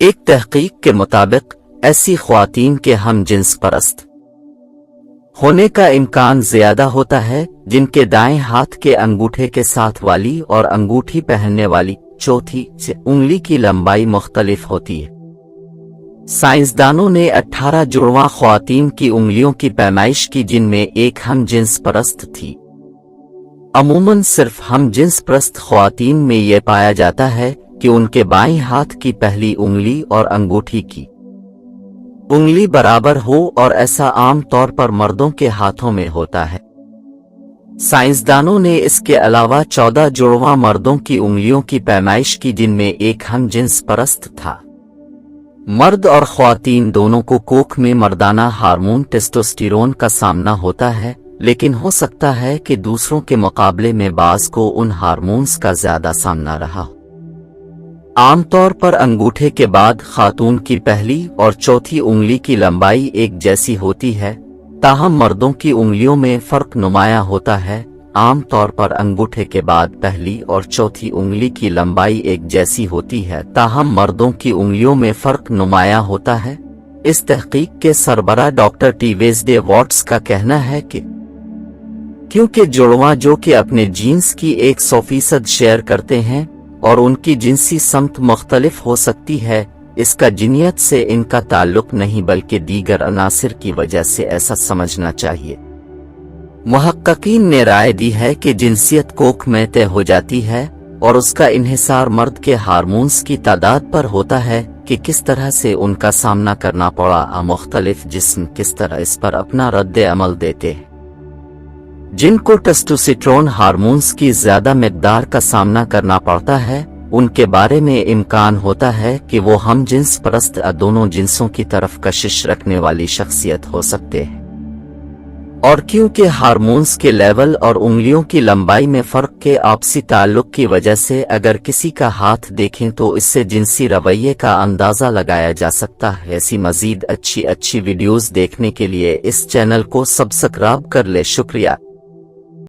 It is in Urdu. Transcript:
ایک تحقیق کے مطابق ایسی خواتین کے ہم جنس پرست ہونے کا امکان زیادہ ہوتا ہے جن کے دائیں ہاتھ کے انگوٹھے کے ساتھ والی اور انگوٹھی پہننے والی چوتھی سے انگلی کی لمبائی مختلف ہوتی ہے۔ سائنسدانوں نے 18 جڑواں خواتین کی انگلیوں کی پیمائش کی جن میں ایک ہم جنس پرست تھی۔ عموماً صرف ہم جنس پرست خواتین میں یہ پایا جاتا ہے کہ ان کے بائیں ہاتھ کی پہلی انگلی اور انگوٹھی کی انگلی برابر ہو، اور ایسا عام طور پر مردوں کے ہاتھوں میں ہوتا ہے۔ سائنسدانوں نے اس کے علاوہ 14 جڑواں مردوں کی انگلیوں کی پیمائش کی جن میں ایک ہم جنس پرست تھا۔ مرد اور خواتین دونوں کو کوکھ میں مردانہ ہارمون ٹیسٹوسٹیرون کا سامنا ہوتا ہے، لیکن ہو سکتا ہے کہ دوسروں کے مقابلے میں بعض کو ان ہارمونز کا زیادہ سامنا رہا ہو۔ عام طور پر انگوٹھے کے بعد خاتون کی پہلی اور چوتھی انگلی کی لمبائی ایک جیسی ہوتی ہے، تاہم مردوں کی انگلیوں میں فرق نمایاں ہوتا ہے۔ عام طور پر انگوٹھے کے بعد پہلی اور چوتھی انگلی کی لمبائی ایک جیسی ہوتی ہے، تاہم مردوں کی انگلیوں میں فرق نمایاں ہوتا ہے۔ اس تحقیق کے سربراہ ڈاکٹر ٹی ویزڈے واٹس کا کہنا ہے کہ کیونکہ جڑواں جو کہ اپنے جینز کی 100% شیئر کرتے ہیں اور ان کی جنسی سمت مختلف ہو سکتی ہے، اس کا جنسیت سے ان کا تعلق نہیں بلکہ دیگر عناصر کی وجہ سے ایسا سمجھنا چاہیے۔ محققین نے رائے دی ہے کہ جنسیت کوکھ میں طے ہو جاتی ہے اور اس کا انحصار مرد کے ہارمونز کی تعداد پر ہوتا ہے کہ کس طرح سے ان کا سامنا کرنا پڑا۔ مختلف جسم کس طرح اس پر اپنا رد عمل دیتے ہیں۔ جن کو ٹیسٹوسٹیرون ہارمونز کی زیادہ مقدار کا سامنا کرنا پڑتا ہے، ان کے بارے میں امکان ہوتا ہے کہ وہ ہم جنس پرست دونوں جنسوں کی طرف کشش رکھنے والی شخصیت ہو سکتے ہیں۔ اور کیونکہ ہارمونز کے لیول اور انگلیوں کی لمبائی میں فرق کے آپسی تعلق کی وجہ سے اگر کسی کا ہاتھ دیکھیں تو اس سے جنسی رویے کا اندازہ لگایا جا سکتا ہے۔ ایسی مزید اچھی ویڈیوز دیکھنے کے لیے اس چینل کو سبسکرائب کر لیں۔ شکریہ۔